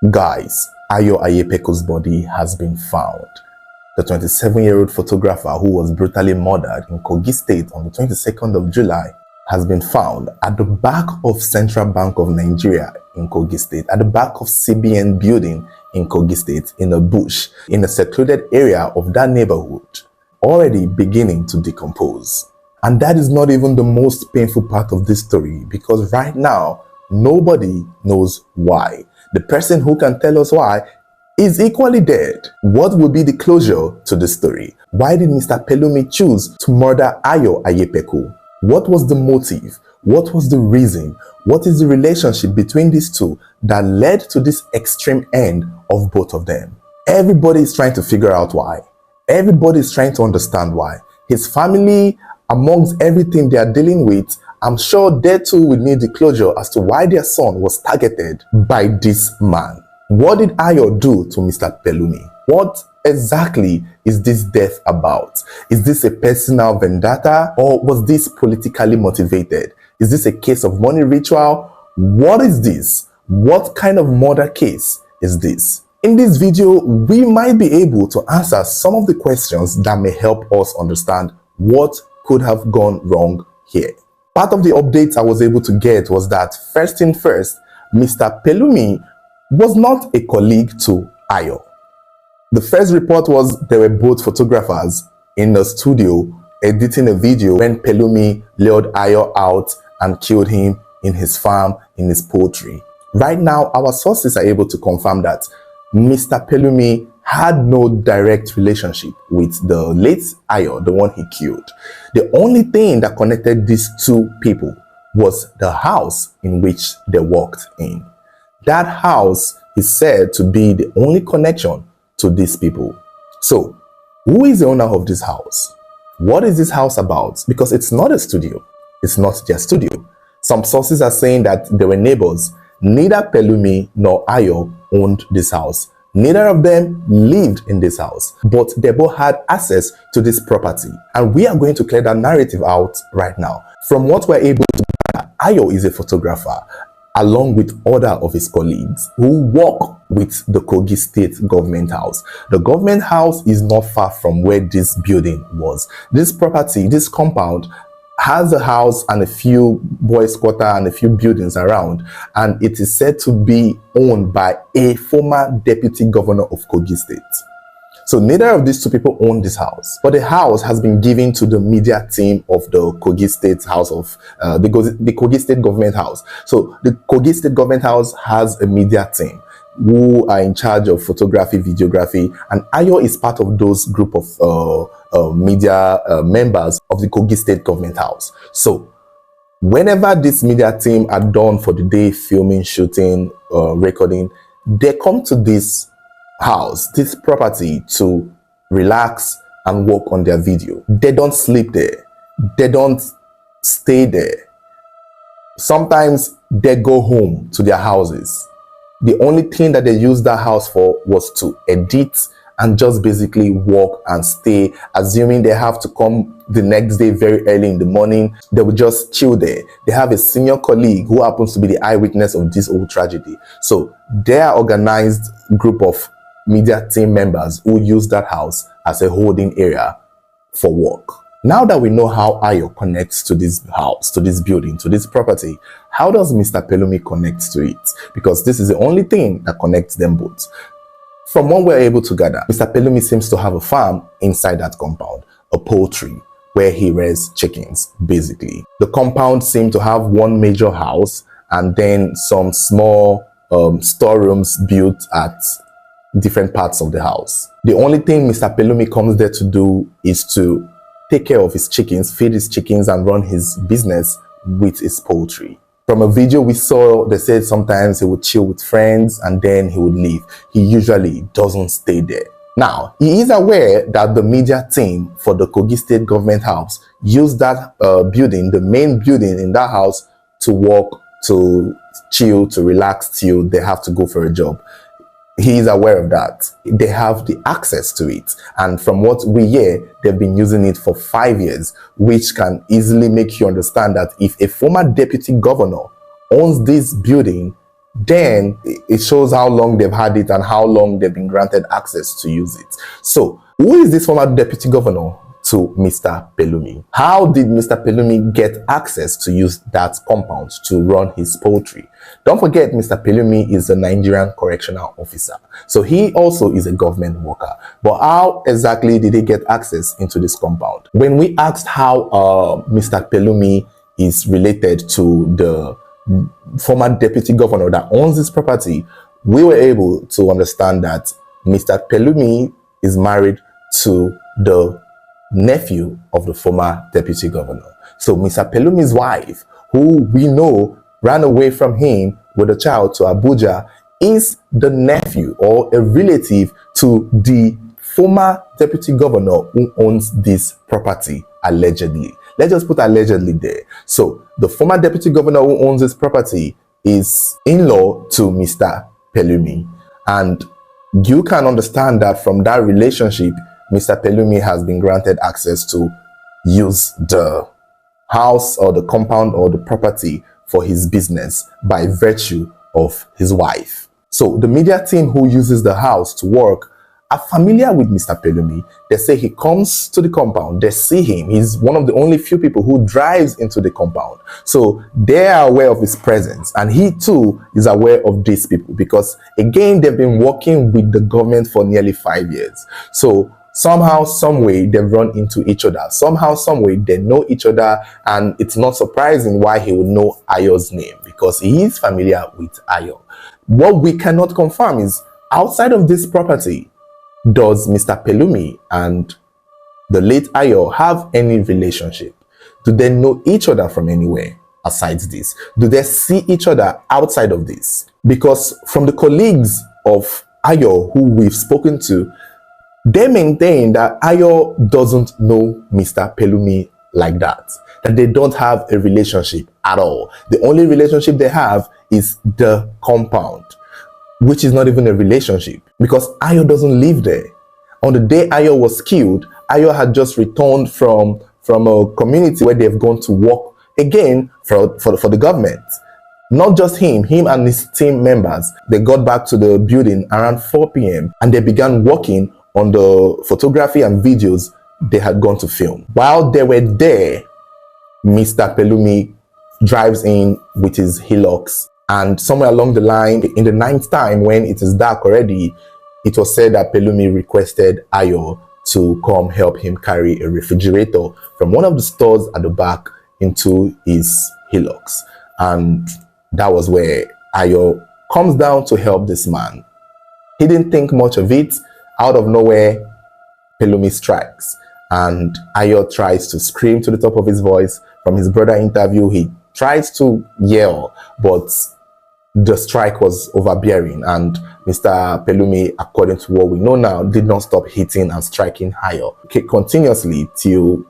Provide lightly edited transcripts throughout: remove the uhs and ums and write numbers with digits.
Guys, Ayo Ayepeko's body has been found. The 27-year-old photographer who was brutally murdered in Kogi State on the 22nd of July has been found at the back of Central Bank of Nigeria in Kogi State, at the back of CBN building in Kogi State, in a bush, in a secluded area of that neighborhood, already beginning to decompose. And that is not even the most painful part of this story, because right now, nobody knows why. The person who can tell us why is equally dead. What will be the closure to the story? Why did Mr. Pelumi choose to murder Ayo Ayepeko? What was the motive? What was the reason? What is the relationship between these two that led to this extreme end of both of them? Everybody is trying to figure out why. Everybody is trying to understand why. His family, amongst everything they are dealing with, I'm sure they too will need the closure as to why their son was targeted by this man. What did Ayo do to Mr. Pelumi? What exactly is this death about? Is this a personal vendetta, or was this politically motivated? Is this a case of money ritual? What is this? What kind of murder case is this? In this video, we might be able to answer some of the questions that may help us understand what could have gone wrong here. Part of the updates I was able to get was that, first thing first, Mr. Pelumi was not a colleague to Ayo. The first report was they were both photographers in the studio editing a video when Pelumi lured Ayo out and killed him in his farm, in his poultry. Right now, our sources are able to confirm that Mr. Pelumi had no direct relationship with the late Ayo, the one he killed. The only thing that connected these two people was the house in which they worked in. That house is said to be the only connection to these people. So, who is the owner of this house? What is this house about? Because it's not a studio. It's not their studio. Some sources are saying that they were neighbors. Neither Pelumi nor Ayo owned this house. Neither of them lived in this house, but they both had access to this property. And we are going to clear that narrative out right now. From what we're able to gather, Ayo is a photographer, along with other of his colleagues who work with the Kogi State government house. The government house is not far from where this building was. This property, this compound, has a house and a few boys' quarter and a few buildings around, and it is said to be owned by a former deputy governor of Kogi State. So neither of these two people own this house, but the house has been given to the media team of the Kogi State house of the Kogi State government house. So the Kogi State government house has a media team who are in charge of photography, videography, and Ayo is part of those group of media members of the Kogi State government house. So whenever this media team are done for the day, filming, shooting, recording, they come to this house, this property, to relax and work on their video. They don't sleep there. They don't stay there. Sometimes they go home to their houses. The only thing that they used that house for was to edit and just basically work and stay, assuming they have to come the next day very early in the morning. They will just chill there. They have a senior colleague who happens to be the eyewitness of this whole tragedy. So they are organized group of media team members who use that house as a holding area for work. Now that we know how Ayo connects to this house, to this building, to this property, how does Mr. Pelumi connect to it? Because this is the only thing that connects them both. From what we're able to gather, Mr. Pelumi seems to have a farm inside that compound, a poultry, where he rears chickens, basically. The compound seemed to have one major house and then some small storerooms built at different parts of the house. The only thing Mr. Pelumi comes there to do is to take care of his chickens, feed his chickens, and run his business with his poultry. From a video we saw, they said sometimes he would chill with friends and then he would leave. He usually doesn't stay there. Now, he is aware that the media team for the Kogi State government house used that building, the main building in that house, to work, to chill, to relax till they have to go for a job. He is aware of that. They have the access to it. And from what we hear, they've been using it for 5 years, which can easily make you understand that if a former deputy governor owns this building, then it shows how long they've had it and how long they've been granted access to use it. So, who is this former deputy governor to Mr. Pelumi? How did Mr. Pelumi get access to use that compound to run his poultry? Don't forget, Mr. Pelumi is a Nigerian correctional officer, so he also is a government worker. But how exactly did he get access into this compound? When we asked how Mr. Pelumi is related to the former deputy governor that owns this property, we were able to understand that Mr. Pelumi is married to the nephew of the former deputy governor. So Mr. Pelumi's wife, who we know ran away from him with a child to Abuja, is the nephew or a relative to the former deputy governor who owns this property, allegedly. Let's just put allegedly there. So the former deputy governor who owns this property is in-law to Mr. Pelumi. And you can understand that from that relationship, Mr. Pelumi has been granted access to use the house or the compound or the property for his business by virtue of his wife. So the media team who uses the house to work are familiar with Mr. Pelumi. They say he comes to the compound, they see him. He's one of the only few people who drives into the compound. So they are aware of his presence, and he too is aware of these people because, again, they've been working with the government for nearly 5 years. So somehow, some way, they've run into each other. Somehow, some way, they know each other, and it's not surprising why he would know Ayo's name because he is familiar with Ayo. What we cannot confirm is, outside of this property, does Mr. Pelumi and the late Ayo have any relationship? Do they know each other from anywhere aside this? Do they see each other outside of this? Because from the colleagues of Ayo who we've spoken to, they maintain that Ayo doesn't know Mr. Pelumi like that they don't have a relationship at all. The only relationship they have is the compound, which is not even a relationship because Ayo doesn't live there. On the day Ayo was killed, Ayo had just returned from a community where they've gone to work again for the government. Not just him and his team members. They got back to the building around 4 p.m. and they began working on the photography and videos they had gone to film. While they were there, Mr. Pelumi drives in with his Hilux, and somewhere along the line, in the ninth time when it is dark already, it was said that Pelumi requested Ayo to come help him carry a refrigerator from one of the stores at the back into his Hilux. And that was where Ayo comes down to help this man. He didn't think much of it. Out of nowhere, Pelumi strikes, and Ayo tries to scream to the top of his voice. From his brother interview, he tries to yell, but the strike was overbearing, and Mr. Pelumi, according to what we know now, did not stop hitting and striking Ayo continuously till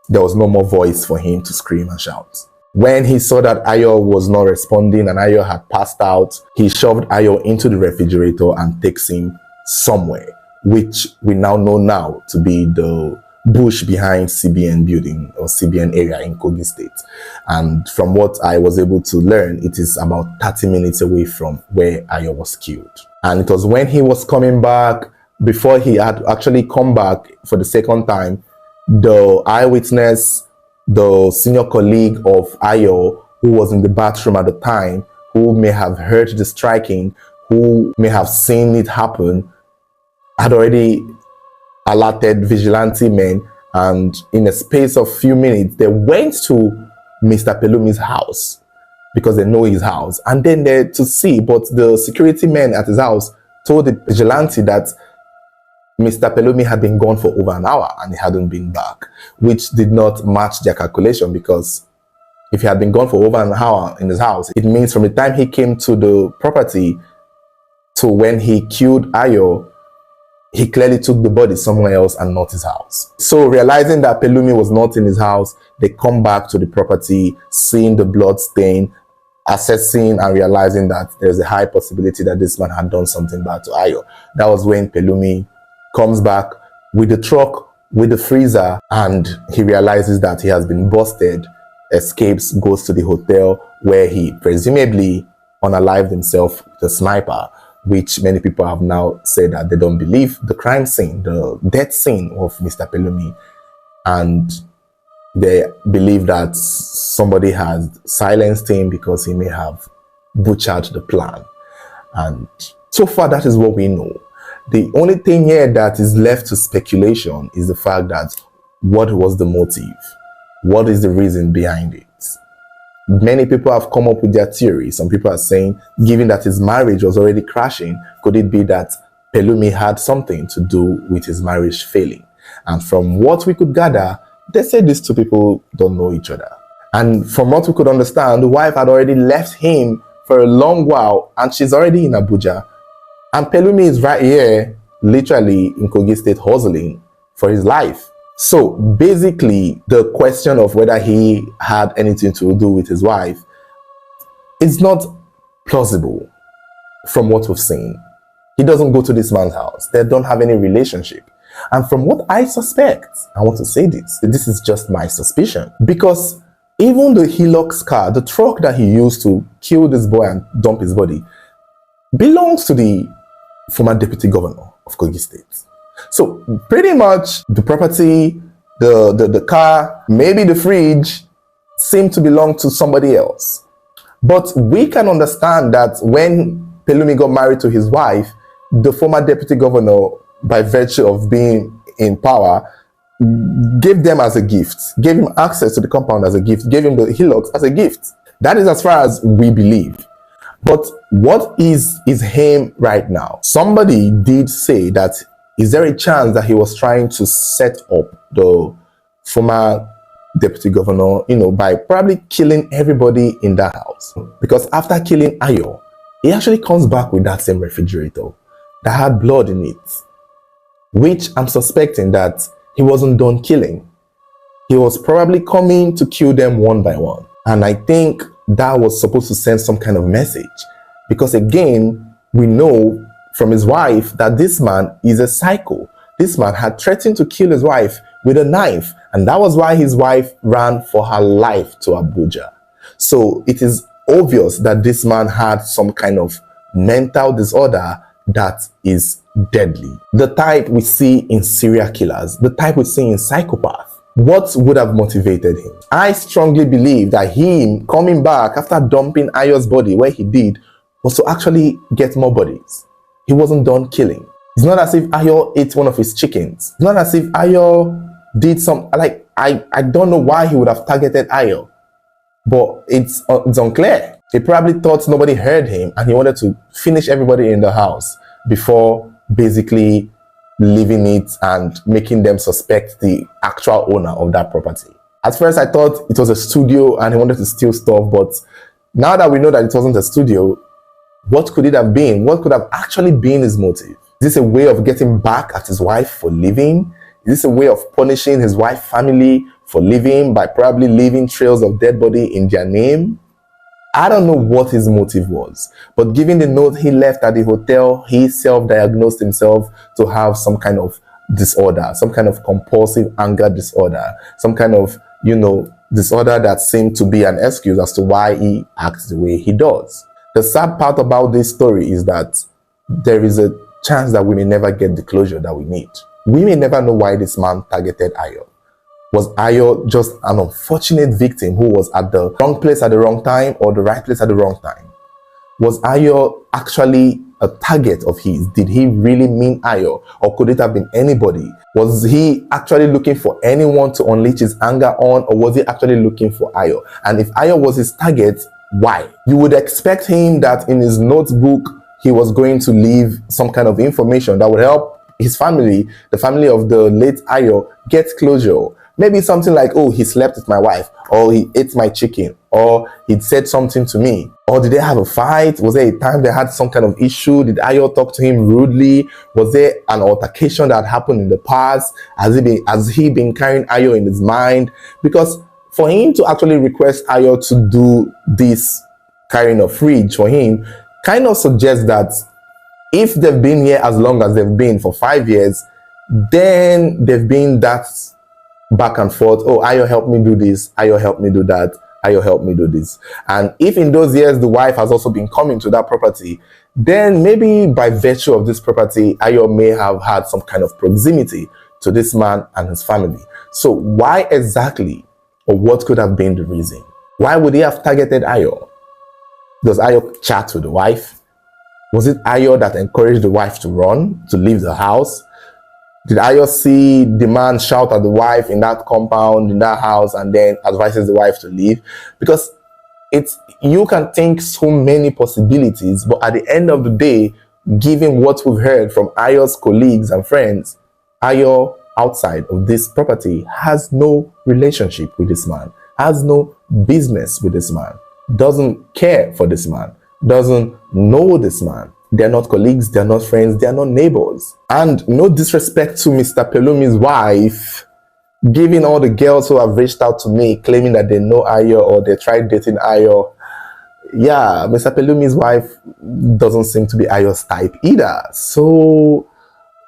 there was no more voice for him to scream and shout. When he saw that Ayo was not responding and Ayo had passed out, he shoved Ayo into the refrigerator and takes him somewhere, which we now know now to be the bush behind CBN building or CBN area in Kogi State. And from what I was able to learn, it is about 30 minutes away from where Ayo was killed. And it was when he was coming back, before he had actually come back for the second time, the eyewitness, the senior colleague of Ayo, who was in the bathroom at the time, who may have heard the striking, who may have seen it happen, had already alerted vigilante men, and in a space of few minutes, they went to Mr. Pelumi's house because they know his house, and then they're to see, but the security men at his house told the vigilante that Mr. Pelumi had been gone for over an hour and he hadn't been back, which did not match their calculation, because if he had been gone for over an hour in his house, it means from the time he came to the property to when he killed Ayo, he clearly took the body somewhere else and not his house. So realizing that Pelumi was not in his house, they come back to the property, seeing the blood stain, assessing and realizing that there's a high possibility that this man had done something bad to Ayo. That was when Pelumi comes back with the truck, with the freezer, and he realizes that he has been busted, escapes, goes to the hotel where he presumably unalived himself with a sniper, which many people have now said that they don't believe the crime scene, the death scene of Mr. Pelumi, and they believe that somebody has silenced him because he may have butchered the plan. And so far, that is what we know. The only thing here that is left to speculation is the fact that what was the motive? What is the reason behind it? Many people have come up with their theory. Some people are saying, given that his marriage was already crashing, could it be that Pelumi had something to do with his marriage failing? And from what we could gather, they said these two people don't know each other. And from what we could understand, the wife had already left him for a long while and she's already in Abuja. And Pelumi is right here, literally in Kogi State, hustling for his life. So basically, the question of whether he had anything to do with his wife is not plausible from what we've seen. He doesn't go to this man's house. They don't have any relationship. And from what I suspect, I want to say this is just my suspicion, because even the Hilux car, the truck that he used to kill this boy and dump his body, belongs to the former deputy governor of Kogi State. So pretty much the property, the car, maybe the fridge seem to belong to somebody else. But we can understand that when Pelumi got married to his wife, the former deputy governor, by virtue of being in power, gave them as a gift, gave him access to the compound as a gift, gave him the Hilux as a gift. That is as far as we believe. But what is his aim right now? Somebody did say that, is there a chance that he was trying to set up the former deputy governor, by probably killing everybody in that house? Because after killing Ayo, he actually comes back with that same refrigerator that had blood in it, which I'm suspecting that he wasn't done killing. He was probably coming to kill them one by one. And I think that was supposed to send some kind of message. Because again, we know from his wife that this man is a psycho. This man had threatened to kill his wife with a knife. And that was why his wife ran for her life to Abuja. So it is obvious that this man had some kind of mental disorder that is deadly. The type we see in serial killers, the type we see in psychopaths. What would have motivated him? I strongly believe that him coming back after dumping Ayo's body where he did was to actually get more bodies. He wasn't done killing. It's not as if Ayo ate one of his chickens. It's not as if Ayo did some, I don't know why he would have targeted Ayo, but it's unclear. He probably thought nobody heard him and he wanted to finish everybody in the house before basically leaving it and making them suspect the actual owner of that property. At first I thought it was a studio and he wanted to steal stuff, but now that we know that it wasn't a studio, what could it have been? What could have actually been his motive? Is this a way of getting back at his wife for leaving? Is this a way of punishing his wife's family for leaving by probably leaving trails of dead body in their name? I don't know what his motive was, but given the note he left at the hotel, he self-diagnosed himself to have some kind of disorder, some kind of compulsive anger disorder, some kind of, disorder that seemed to be an excuse as to why he acts the way he does. The sad part about this story is that there is a chance that we may never get the closure that we need. We may never know why this man targeted Ayo. Was Ayo just an unfortunate victim who was at the wrong place at the wrong time, or the right place at the wrong time? Was Ayo actually a target of his? Did he really mean Ayo, or could it have been anybody? Was he actually looking for anyone to unleash his anger on, or was he actually looking for Ayo? And if Ayo was his target, why? You would expect him that in his notebook he was going to leave some kind of information that would help his family, the family of the late Ayo, get closure. Maybe something like, oh, he slept with my wife, or he ate my chicken, or he said something to me, or did they have a fight? Was there a time they had some kind of issue? Did Ayo talk to him rudely? Was there an altercation that happened in the past? Has he been carrying Ayo in his mind? Because for him to actually request Ayo to do this carrying a fridge for him kind of suggests that if they've been here as long as they've been, for 5 years, then they've been that back and forth. Oh, Ayo help me do this, Ayo help me do that, Ayo, help me do this. And if in those years the wife has also been coming to that property, then maybe by virtue of this property, Ayo may have had some kind of proximity to this man and his family. So why exactly, or what could have been the reason? Why would he have targeted Ayo? Does Ayo chat with the wife? Was it Ayo that encouraged the wife to run, to leave the house? Did Ayo see the man shout at the wife in that compound, in that house, and then advises the wife to leave? Because you can think so many possibilities, but at the end of the day, given what we've heard from Ayo's colleagues and friends, Ayo outside of this property has no relationship with this man, has no business with this man, doesn't care for this man, doesn't know this man. They're not colleagues, they're not friends, they're not neighbors. And no disrespect to Mr. Pelumi's wife, given all the girls who have reached out to me claiming that they know Ayo or they tried dating Ayo. Yeah, Mr. Pelumi's wife doesn't seem to be Ayo's type either. So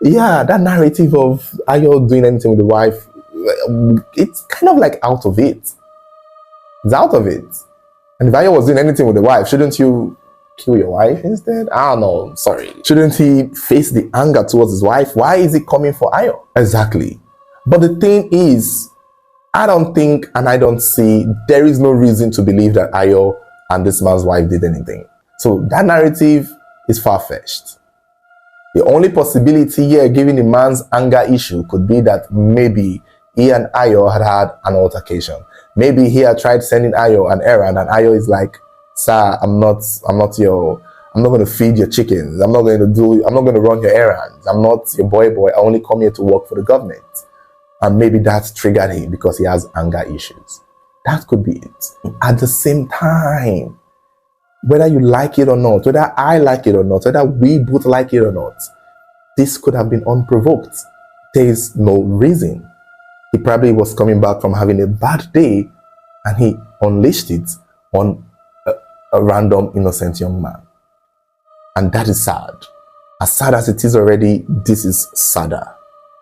yeah, that narrative of Ayo doing anything with the wife, it's kind of like out of it. It's out of it. And if Ayo was doing anything with the wife, shouldn't you kill your wife instead? I don't know, sorry. Shouldn't he face the anger towards his wife? Why is he coming for Ayo? Exactly. But the thing is, I don't think and I don't see, there is no reason to believe that Ayo and this man's wife did anything. So that narrative is far-fetched. The only possibility here, given the man's anger issue, could be that maybe he and Ayo had an altercation. Maybe he had tried sending Ayo an errand and Ayo is like, sir, I'm not going to feed your chickens. I'm not going to run your errands. I'm not your boy. I only come here to work for the government. And maybe that triggered him because he has anger issues. That could be it. At the same time, whether you like it or not, whether I like it or not, whether we both like it or not, this could have been unprovoked. There is no reason. He probably was coming back from having a bad day and he unleashed it on a random innocent young man. And that is sad. As sad as it is already, this is sadder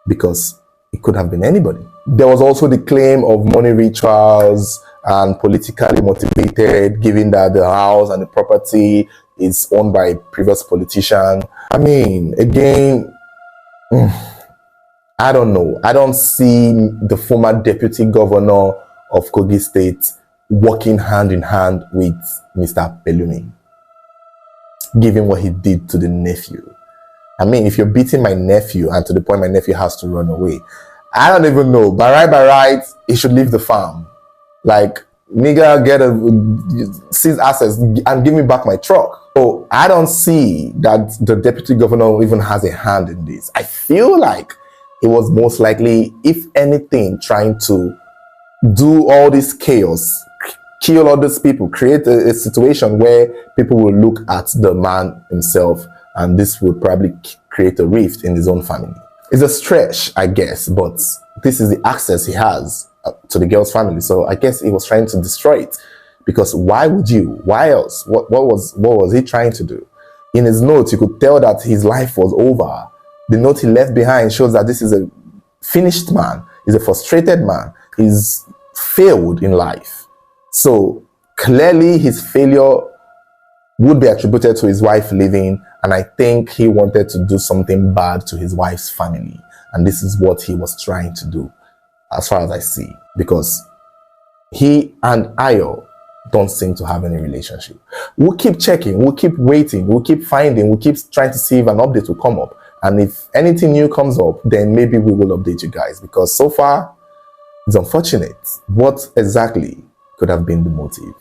because it could have been anybody. There was also the claim of money rituals and politically motivated, given that the house and the property is owned by a previous politician. I mean, again, I don't know. I don't see the former deputy governor of Kogi State working hand in hand with Mr. Pelumi, given what he did to the nephew. I mean, if you're beating my nephew and to the point my nephew has to run away, I don't even know. By right, he should leave the farm. Like, nigga, seize assets and give me back my truck. So I don't see that the deputy governor even has a hand in this. I feel like he was most likely, if anything, trying to do all this chaos, kill all these people, create a situation where people will look at the man himself, and this will probably create a rift in his own family. It's a stretch, I guess, but this is the access he has to the girl's family. So I guess he was trying to destroy it. Because why would you? Why else? What was he trying to do? In his note, you could tell that his life was over. The note he left behind shows that this is a finished man. He's a frustrated man. He's failed in life. So clearly his failure would be attributed to his wife leaving, and I think he wanted to do something bad to his wife's family. And this is what he was trying to do, as far as I see, because he and Ayo don't seem to have any relationship. We'll keep checking, we'll keep waiting, we'll keep finding, we'll keep trying to see if an update will come up. And if anything new comes up, then maybe we will update you guys, because so far it's unfortunate. What exactly could have been the motive?